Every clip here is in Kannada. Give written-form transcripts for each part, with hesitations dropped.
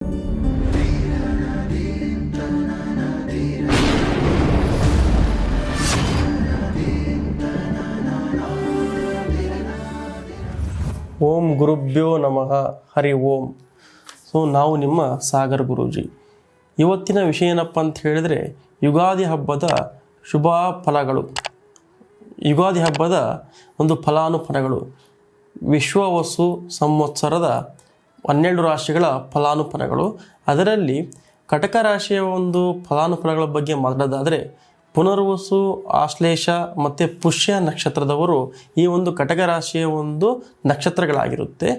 ಓಂ ಗುರುಭ್ಯೋ ನಮಃ ಹರಿ ಓಂ. ನಾವು ನಿಮ್ಮ ಸಾಗರ್ ಗುರೂಜಿ. ಇವತ್ತಿನ ವಿಷಯ ಏನಪ್ಪ ಅಂತ ಹೇಳಿದರೆ, ಯುಗಾದಿ ಹಬ್ಬದ ಶುಭ ಫಲಗಳು, ಯುಗಾದಿ ಹಬ್ಬದ ಒಂದು ಫಲಾನುಫಲಗಳು, ವಿಶ್ವವಸು ಸಂವತ್ಸರದ 12 ರಾಶಿಗಳ ಫಲಾನುಫಲಗಳು. ಅದರಲ್ಲಿ ಕಟಕ ರಾಶಿಯ ಒಂದು ಫಲಾನುಫಲಗಳ ಬಗ್ಗೆ ಮಾತಾಡೋದಾದರೆ, ಪುನರ್ವಸು, ಆಶ್ಲೇಷ ಮತ್ತು ಪುಷ್ಯ ನಕ್ಷತ್ರದವರು ಈ ಒಂದು ಕಟಕ ರಾಶಿಯ ಒಂದು ನಕ್ಷತ್ರಗಳಾಗಿರುತ್ತೆ.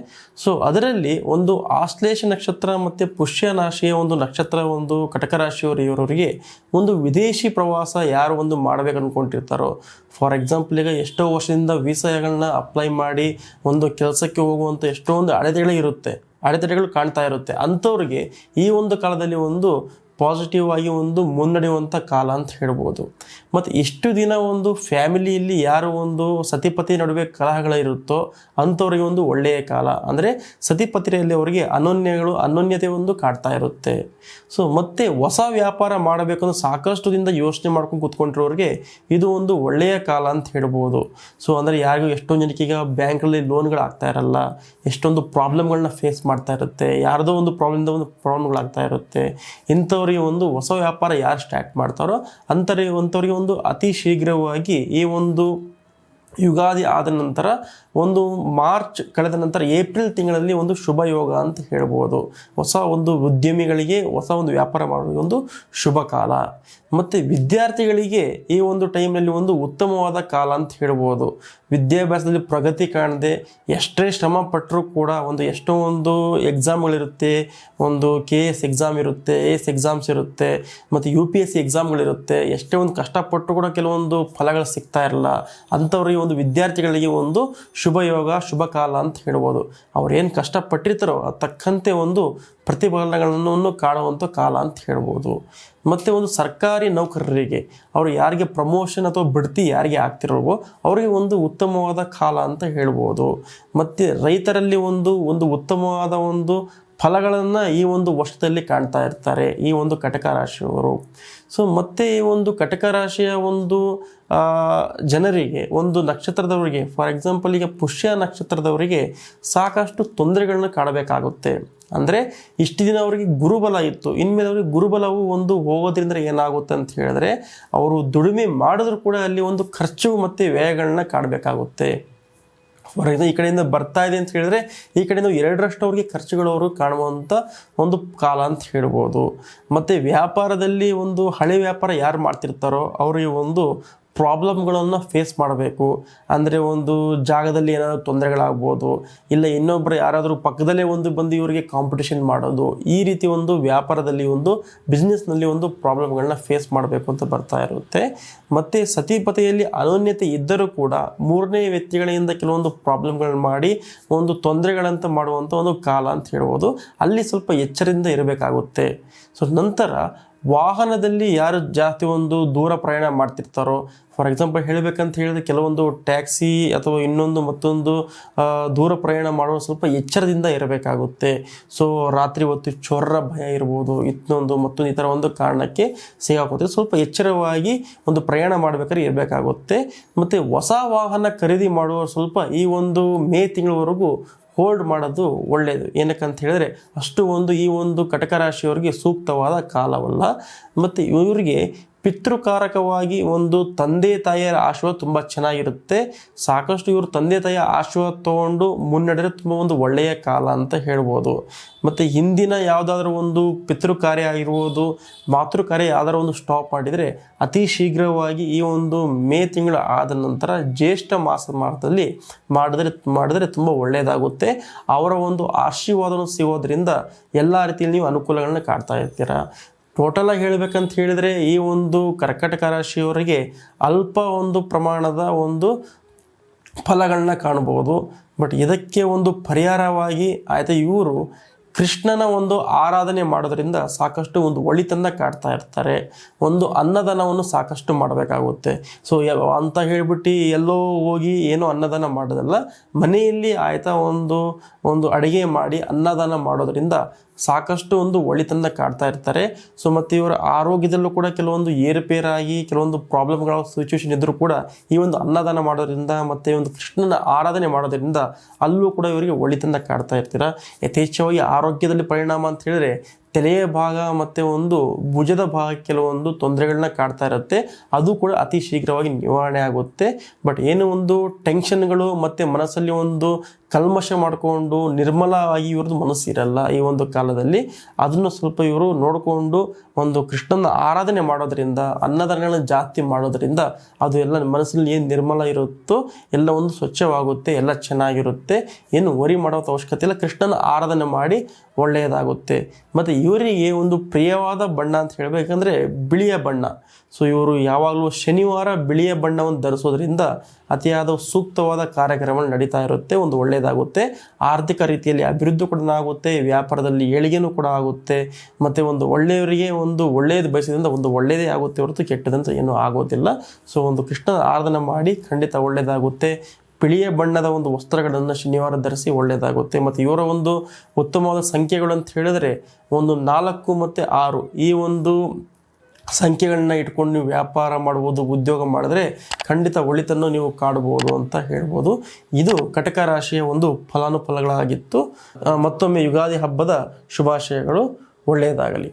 ಅದರಲ್ಲಿ ಒಂದು ಆಶ್ಲೇಷ ನಕ್ಷತ್ರ ಮತ್ತು ಪುಷ್ಯ ರಾಶಿಯ ಒಂದು ನಕ್ಷತ್ರ ಒಂದು ಕಟಕ ರಾಶಿಯವರಿಗೆ ಒಂದು ವಿದೇಶಿ ಪ್ರವಾಸ ಯಾರು ಒಂದು ಮಾಡಬೇಕು ಅಂದ್ಕೊಂಡಿರ್ತಾರೋ, ಫಾರ್ ಎಕ್ಸಾಂಪಲ್ ಈಗ ಎಷ್ಟೋ ವರ್ಷದಿಂದ ವೀಸಾಗಳನ್ನ ಅಪ್ಲೈ ಮಾಡಿ ಒಂದು ಕೆಲಸಕ್ಕೆ ಹೋಗುವಂಥ ಎಷ್ಟೊಂದು ಅಡೆತಡೆಗಳು ಕಾಣ್ತಾ ಇರುತ್ತೆ. ಅಂಥವ್ರಿಗೆ ಈ ಒಂದು ಕಾಲದಲ್ಲಿ ಒಂದು ಪಾಸಿಟಿವ್ ಆಗಿ ಒಂದು ಮುನ್ನಡೆಯುವಂಥ ಕಾಲ ಅಂತ ಹೇಳ್ಬೋದು. ಮತ್ತು ಇಷ್ಟು ದಿನ ಒಂದು ಫ್ಯಾಮಿಲಿಯಲ್ಲಿ ಯಾರು ಒಂದು ಸತಿಪತಿ ನಡುವೆ ಕಲಹಗಳಿರುತ್ತೋ ಅಂಥವ್ರಿಗೆ ಒಂದು ಒಳ್ಳೆಯ ಕಾಲ. ಅಂದರೆ ಸತಿಪತಿಯಲ್ಲಿ ಅವರಿಗೆ ಅನನ್ಯತೆ ಒಂದು ಕಾಡ್ತಾ ಇರುತ್ತೆ. ಮತ್ತು ಹೊಸ ವ್ಯಾಪಾರ ಮಾಡಬೇಕಂದ್ರೆ ಸಾಕಷ್ಟು ದಿನದಿಂದ ಯೋಚನೆ ಮಾಡ್ಕೊಂಡು ಕೂತ್ಕೊಂಡಿರೋರಿಗೆ ಇದು ಒಂದು ಒಳ್ಳೆಯ ಕಾಲ ಅಂತ ಹೇಳ್ಬೋದು. ಅಂದರೆ ಯಾರಿಗೂ ಎಷ್ಟೊಂದು ಜನಕ್ಕೆ ಈಗ ಬ್ಯಾಂಕಲ್ಲಿ ಲೋನ್ಗಳು ಆಗ್ತಾ ಇರಲ್ಲ, ಎಷ್ಟೊಂದು ಪ್ರಾಬ್ಲಮ್ಗಳನ್ನ ಫೇಸ್ ಮಾಡ್ತಾ ಇರುತ್ತೆ, ಯಾರ್ದೋ ಒಂದು ಪ್ರಾಬ್ಲಮ್ಗಳಾಗ್ತಾ ಇರುತ್ತೆ. ಇಂಥವ್ರಿಗೆ ಒಂದು ಹೊಸ ವ್ಯಾಪಾರ ಯಾರು ಸ್ಟಾರ್ಟ್ ಮಾಡ್ತಾರೋ ಅಂಥವ್ರಿಗೆ ಒಂದು ಅತಿ ಶೀಘ್ರವಾಗಿ ಈ ಒಂದು ಯುಗಾದಿ ಆದ ನಂತರ ಒಂದು ಮಾರ್ಚ್ ಕಳೆದ ನಂತರ ಏಪ್ರಿಲ್ ತಿಂಗಳಲ್ಲಿ ಒಂದು ಶುಭ ಯೋಗ ಅಂತ ಹೇಳ್ಬೋದು. ಹೊಸ ಒಂದು ಉದ್ಯಮಿಗಳಿಗೆ ಹೊಸ ಒಂದು ವ್ಯಾಪಾರ ಮಾಡುವ ಒಂದು ಶುಭ ಕಾಲ. ಮತ್ತು ವಿದ್ಯಾರ್ಥಿಗಳಿಗೆ ಈ ಒಂದು ಟೈಮ್ನಲ್ಲಿ ಒಂದು ಉತ್ತಮವಾದ ಕಾಲ ಅಂತ ಹೇಳ್ಬೋದು. ವಿದ್ಯಾಭ್ಯಾಸದಲ್ಲಿ ಪ್ರಗತಿ ಕಾಣದೆ ಎಷ್ಟೇ ಶ್ರಮ ಪಟ್ಟರೂ ಕೂಡ ಎಷ್ಟೋ ಒಂದು ಎಕ್ಸಾಮ್ಗಳಿರುತ್ತೆ, ಒಂದು KS ಎಕ್ಸಾಮ್ ಇರುತ್ತೆ, AS ಎಕ್ಸಾಮ್ಸ್ ಇರುತ್ತೆ, ಮತ್ತು UPSC ಎಕ್ಸಾಮ್ಗಳಿರುತ್ತೆ. ಎಷ್ಟೇ ಒಂದು ಕಷ್ಟಪಟ್ಟರು ಕೂಡ ಕೆಲವೊಂದು ಫಲಗಳು ಸಿಗ್ತಾ ಇರಲ್ಲ. ಅಂಥವ್ರಿಗೆ ಒಂದು ವಿದ್ಯಾರ್ಥಿಗಳಿಗೆ ಒಂದು ಶುಭ ಯೋಗ, ಶುಭ ಕಾಲ ಅಂತ ಹೇಳ್ಬೋದು. ಅವ್ರೇನು ಕಷ್ಟಪಟ್ಟಿರ್ತಾರೋ ತಕ್ಕಂತೆ ಒಂದು ಪ್ರತಿಫಲಗಳನ್ನು ಕಾಣುವಂಥ ಕಾಲ ಅಂತ ಹೇಳ್ಬೋದು. ಮತ್ತು ಒಂದು ಸರ್ಕಾರಿ ನೌಕರರಿಗೆ, ಅವರು ಯಾರಿಗೆ ಪ್ರಮೋಷನ್ ಅಥವಾ ಬಡ್ತಿ ಯಾರಿಗೆ ಆಗ್ತಿರೋವೋ ಅವರಿಗೆ ಒಂದು ಉತ್ತಮವಾದ ಕಾಲ ಅಂತ ಹೇಳ್ಬೋದು. ಮತ್ತು ರೈತರಲ್ಲಿ ಒಂದು ಉತ್ತಮವಾದ ಒಂದು ಫಲಗಳನ್ನು ಈ ಒಂದು ವರ್ಷದಲ್ಲಿ ಕಾಣ್ತಾ ಇರ್ತಾರೆ ಈ ಒಂದು ಕಟಕ ರಾಶಿಯವರು. ಮತ್ತು ಈ ಒಂದು ಕಟಕ ರಾಶಿಯ ಒಂದು ಜನರಿಗೆ, ಒಂದು ನಕ್ಷತ್ರದವರಿಗೆ, ಫಾರ್ ಎಕ್ಸಾಂಪಲ್ ಈಗ ಪುಷ್ಯ ನಕ್ಷತ್ರದವರಿಗೆ ಸಾಕಷ್ಟು ತೊಂದರೆಗಳನ್ನ ಕಾಣಬೇಕಾಗುತ್ತೆ. ಅಂದರೆ ಇಷ್ಟು ದಿನ ಅವರಿಗೆ ಗುರುಬಲ ಇತ್ತು, ಇನ್ಮೇಲೆ ಅವರಿಗೆ ಗುರುಬಲವು ಒಂದು ಹೋಗೋದ್ರಿಂದ ಏನಾಗುತ್ತೆ ಅಂತ ಹೇಳಿದ್ರೆ, ಅವರು ದುಡಿಮೆ ಮಾಡಿದ್ರು ಕೂಡ ಅಲ್ಲಿ ಒಂದು ಖರ್ಚು ಮತ್ತು ವ್ಯಯಗಳನ್ನ ಕಾಣಬೇಕಾಗುತ್ತೆ. ಫಾರ್ ಎಕ್ಸಾಂಪಲ್ ಈ ಕಡೆಯಿಂದ ಬರ್ತಾ ಇದೆ ಅಂತ ಹೇಳಿದ್ರೆ ಈ ಕಡೆಯಿಂದ 2ರಷ್ಟು ಅವ್ರಿಗೆ ಖರ್ಚುಗಳು ಅವರು ಕಾಣುವಂಥ ಒಂದು ಕಾಲ ಅಂತ ಹೇಳ್ಬೋದು. ಮತ್ತು ವ್ಯಾಪಾರದಲ್ಲಿ ಒಂದು ಹಳೆ ವ್ಯಾಪಾರ ಯಾರು ಮಾಡ್ತಿರ್ತಾರೋ ಅವರಿಗೆ ಒಂದು ಪ್ರಾಬ್ಲಮ್ಗಳನ್ನು ಫೇಸ್ ಮಾಡಬೇಕು. ಅಂದರೆ ಒಂದು ಜಾಗದಲ್ಲಿ ಏನಾದರೂ ತೊಂದರೆಗಳಾಗ್ಬೋದು, ಇಲ್ಲ ಇನ್ನೊಬ್ಬರು ಯಾರಾದರೂ ಪಕ್ಕದಲ್ಲೇ ಬಂದು ಇವರಿಗೆ ಕಾಂಪಿಟೇಷನ್ ಮಾಡೋದು, ಈ ರೀತಿ ಒಂದು ವ್ಯಾಪಾರದಲ್ಲಿ ಒಂದು ಬಿಸ್ನೆಸ್ನಲ್ಲಿ ಒಂದು ಪ್ರಾಬ್ಲಮ್ಗಳನ್ನ ಫೇಸ್ ಮಾಡಬೇಕು ಅಂತ ಬರ್ತಾ ಇರುತ್ತೆ. ಮತ್ತು ಸತಿಪತಿಯಲ್ಲಿ ಅನನ್ಯತೆ ಇದ್ದರೂ ಕೂಡ 3ನೇ ವ್ಯಕ್ತಿಗಳಿಂದ ಕೆಲವೊಂದು ಪ್ರಾಬ್ಲಮ್ಗಳನ್ನ ಮಾಡಿ ಒಂದು ತೊಂದರೆಗಳಂತ ಮಾಡುವಂಥ ಒಂದು ಕಾಲ ಅಂತ ಹೇಳ್ಬೋದು. ಅಲ್ಲಿ ಸ್ವಲ್ಪ ಎಚ್ಚರದಿಂದ ಇರಬೇಕಾಗುತ್ತೆ. ನಂತರ ವಾಹನದಲ್ಲಿ ಯಾರು ಜಾಸ್ತಿ ಒಂದು ದೂರ ಪ್ರಯಾಣ ಮಾಡ್ತಿರ್ತಾರೋ, ಫಾರ್ ಎಕ್ಸಾಂಪಲ್ ಹೇಳಬೇಕಂತ ಹೇಳಿದ್ರೆ ಕೆಲವೊಂದು ಟ್ಯಾಕ್ಸಿ ಅಥವಾ ಮತ್ತೊಂದು ದೂರ ಪ್ರಯಾಣ ಮಾಡುವ ಸ್ವಲ್ಪ ಎಚ್ಚರದಿಂದ ಇರಬೇಕಾಗುತ್ತೆ. ರಾತ್ರಿ ಹೊತ್ತು ಚೋರರ ಭಯ ಇರ್ಬೋದು, ಮತ್ತೊಂದು ಈ ಥರ ಒಂದು ಕಾರಣಕ್ಕೆ ಸಿಗಾಕೋತಾರೆ. ಸ್ವಲ್ಪ ಎಚ್ಚರವಾಗಿ ಒಂದು ಪ್ರಯಾಣ ಮಾಡಬೇಕಾದ್ರೆ ಇರಬೇಕಾಗುತ್ತೆ. ಮತ್ತು ಹೊಸ ವಾಹನ ಖರೀದಿ ಮಾಡುವ ಸ್ವಲ್ಪ ಈ ಒಂದು ಮೇ ತಿಂಗಳವರೆಗೂ ಹೋಲ್ಡ್ ಮಾಡೋದು ಒಳ್ಳೆಯದು. ಏನಕ್ಕಂತ ಹೇಳಿದ್ರೆ ಅಷ್ಟು ಈ ಒಂದು ಕಟಕ ರಾಶಿಯವರಿಗೆ ಸೂಕ್ತವಾದ ಕಾಲವಲ್ಲ. ಮತ್ತು ಇವರಿಗೆ ಪಿತೃಕಾರಕವಾಗಿ ಒಂದು ತಂದೆ ತಾಯಿಯರ ಆಶೀರ್ವಾದ ತುಂಬ ಚೆನ್ನಾಗಿರುತ್ತೆ. ಸಾಕಷ್ಟು ಇವರು ತಂದೆ ತಾಯಿಯ ಆಶೀರ್ವಾದ ತೊಗೊಂಡು ಮುನ್ನಡೆದ್ರೆ ತುಂಬ ಒಂದು ಒಳ್ಳೆಯ ಕಾಲ ಅಂತ ಹೇಳ್ಬೋದು. ಮತ್ತು ಹಿಂದಿನ ಯಾವುದಾದ್ರೂ ಒಂದು ಪಿತೃ ಕಾರ್ಯ ಆಗಿರ್ಬೋದು, ಮಾತೃ ಕಾರ್ಯ ಯಾವ್ದಾದ್ರು ಒಂದು ಸ್ಟಾಪ್ ಮಾಡಿದರೆ ಅತಿ ಶೀಘ್ರವಾಗಿ ಈ ಒಂದು ಮೇ ತಿಂಗಳು ಆದ ನಂತರ ಜ್ಯೇಷ್ಠ ಮಾಸದಲ್ಲಿ ಮಾಡಿದ್ರೆ ತುಂಬ ಒಳ್ಳೆಯದಾಗುತ್ತೆ. ಅವರ ಒಂದು ಆಶೀರ್ವಾದವನ್ನು ಸಿಗೋದ್ರಿಂದ ಎಲ್ಲ ರೀತಿಯಲ್ಲಿ ನೀವು ಅನುಕೂಲಗಳನ್ನ ಕಾಡ್ತಾ ಇರ್ತೀರ. ಟೋಟಲಾಗಿ ಹೇಳಬೇಕಂತ ಹೇಳಿದರೆ ಈ ಒಂದು ಕರ್ಕಟಕ ರಾಶಿಯವರಿಗೆ ಅಲ್ಪ ಒಂದು ಪ್ರಮಾಣದ ಒಂದು ಫಲಗಳನ್ನ ಕಾಣಬಹುದು. ಬಟ್ ಇದಕ್ಕೆ ಒಂದು ಪರಿಹಾರವಾಗಿ ಇವರು ಕೃಷ್ಣನ ಒಂದು ಆರಾಧನೆ ಮಾಡೋದ್ರಿಂದ ಸಾಕಷ್ಟು ಒಂದು ಒಳಿತನ್ನ ಕಾಡ್ತಾ ಇರ್ತಾರೆ. ಒಂದು ಅನ್ನದಾನವನ್ನು ಸಾಕಷ್ಟು ಮಾಡಬೇಕಾಗುತ್ತೆ. ಅಂತ ಹೇಳ್ಬಿಟ್ಟು ಎಲ್ಲೋ ಹೋಗಿ ಏನೋ ಅನ್ನದಾನ ಮಾಡೋದಲ್ಲ, ಮನೆಯಲ್ಲಿ ಒಂದು ಒಂದು ಅಡುಗೆ ಮಾಡಿ ಅನ್ನದಾನ ಮಾಡೋದರಿಂದ ಸಾಕಷ್ಟು ಒಂದು ಒಳಿತನ್ನ ಕಾಡ್ತಾ ಇರ್ತಾರೆ. ಸೊ ಮತ್ತು ಇವರ ಆರೋಗ್ಯದಲ್ಲೂ ಕೂಡ ಕೆಲವೊಂದು ಏರುಪೇರಾಗಿ ಕೆಲವೊಂದು ಪ್ರಾಬ್ಲಮ್ಗಳ ಸಿಚುವೇಶನ್ ಇದ್ದರೂ ಕೂಡ ಈ ಒಂದು ಅನ್ನದಾನ ಮಾಡೋದ್ರಿಂದ ಮತ್ತು ಒಂದು ಕೃಷ್ಣನ ಆರಾಧನೆ ಮಾಡೋದ್ರಿಂದ ಅಲ್ಲೂ ಕೂಡ ಇವರಿಗೆ ಒಳಿತನ್ನ ಕಾಡ್ತಾ ಇರ್ತೀರ. ಯಥೇಚ್ಛವಾಗಿ ಆರೋಗ್ಯದಲ್ಲಿ ಪರಿಣಾಮ ಅಂತ ಹೇಳಿದ್ರೆ ತಲೆಯ ಭಾಗ ಮತ್ತು ಒಂದು ಭುಜದ ಭಾಗ ಕೆಲವೊಂದು ತೊಂದರೆಗಳನ್ನ ಕಾಡ್ತಾ ಇರುತ್ತೆ, ಅದು ಕೂಡ ಅತಿ ಶೀಘ್ರವಾಗಿ ನಿವಾರಣೆ ಆಗುತ್ತೆ. ಬಟ್ ಏನು ಒಂದು ಟೆನ್ಷನ್ಗಳು ಮತ್ತು ಮನಸ್ಸಲ್ಲಿ ಒಂದು ಕಲ್ಮಶ ಮಾಡಿಕೊಂಡು ನಿರ್ಮಲವಾಗಿ ಇವ್ರದ್ದು ಮನಸ್ಸು ಇರಲ್ಲ ಈ ಒಂದು ಕಾಲದಲ್ಲಿ. ಅದನ್ನು ಸ್ವಲ್ಪ ಇವರು ನೋಡಿಕೊಂಡು ಒಂದು ಕೃಷ್ಣನ ಆರಾಧನೆ ಮಾಡೋದ್ರಿಂದ ಅನ್ನದಾನಗಳನ್ನ ಜಾಸ್ತಿ ಮಾಡೋದ್ರಿಂದ ಅದು ಎಲ್ಲ ಮನಸ್ಸಲ್ಲಿ ಏನು ನಿರ್ಮಲ ಇರುತ್ತೋ ಎಲ್ಲ ಒಂದು ಸ್ವಚ್ಛವಾಗುತ್ತೆ, ಎಲ್ಲ ಚೆನ್ನಾಗಿರುತ್ತೆ. ಏನು ವರಿ ಮಾಡೋ ಅವಶ್ಯಕತೆ ಇಲ್ಲ, ಕೃಷ್ಣನ ಆರಾಧನೆ ಮಾಡಿ ಒಳ್ಳೆಯದಾಗುತ್ತೆ. ಮತ್ತು ಇವರಿಗೆ ಒಂದು ಪ್ರಿಯವಾದ ಬಣ್ಣ ಅಂತ ಹೇಳಬೇಕಂದ್ರೆ ಬಿಳಿಯ ಬಣ್ಣ. ಸೊ ಇವರು ಯಾವಾಗಲೂ ಶನಿವಾರ ಬಿಳಿಯ ಬಣ್ಣವನ್ನು ಧರಿಸೋದ್ರಿಂದ ಅತಿಯಾದ ಸೂಕ್ತವಾದ ಕಾರ್ಯಕ್ರಮ ನಡೀತಾ ಇರುತ್ತೆ, ಒಂದು ಒಳ್ಳೆಯದಾಗುತ್ತೆ. ಆರ್ಥಿಕ ರೀತಿಯಲ್ಲಿ ಅಭಿವೃದ್ಧಿ ಕೂಡ ಆಗುತ್ತೆ, ವ್ಯಾಪಾರದಲ್ಲಿ ಏಳಿಗೆನೂ ಕೂಡ ಆಗುತ್ತೆ. ಮತ್ತು ಒಂದು ಒಳ್ಳೆಯವರಿಗೆ ಒಂದು ಒಳ್ಳೆಯದು ಬಯಸಿದ್ರಿಂದ ಒಂದು ಒಳ್ಳೆಯದೇ ಆಗುತ್ತೆ ಹೊರತು ಕೆಟ್ಟದಂತ ಏನೂ ಆಗೋದಿಲ್ಲ. ಸೊ ಒಂದು ಕೃಷ್ಣನ ಆರಾಧನೆ ಮಾಡಿ ಖಂಡಿತ ಒಳ್ಳೆಯದಾಗುತ್ತೆ. ಬಿಳಿಯ ಬಣ್ಣದ ಒಂದು ವಸ್ತ್ರಗಳನ್ನು ಶನಿವಾರ ಧರಿಸಿ ಒಳ್ಳೆಯದಾಗುತ್ತೆ. ಮತ್ತು ಇವರ ಒಂದು ಉತ್ತಮವಾದ ಸಂಖ್ಯೆಗಳು ಅಂತ ಹೇಳಿದ್ರೆ ಒಂದು 4 ಮತ್ತು 6 ಈ ಒಂದು ಸಂಖ್ಯೆಗಳನ್ನ ಇಟ್ಕೊಂಡು ನೀವು ವ್ಯಾಪಾರ ಮಾಡ್ಬೋದು, ಉದ್ಯೋಗ ಮಾಡಿದ್ರೆ ಖಂಡಿತ ಒಳಿತನ್ನು ನೀವು ಕಾಡ್ಬೋದು ಅಂತ ಹೇಳ್ಬೋದು. ಇದು ಕಟಕ ರಾಶಿಯ ಒಂದು ಫಲಾನುಫಲಗಳಾಗಿತ್ತು. ಮತ್ತೊಮ್ಮೆ ಯುಗಾದಿ ಹಬ್ಬದ ಶುಭಾಶಯಗಳು. ಒಳ್ಳೆಯದಾಗಲಿ.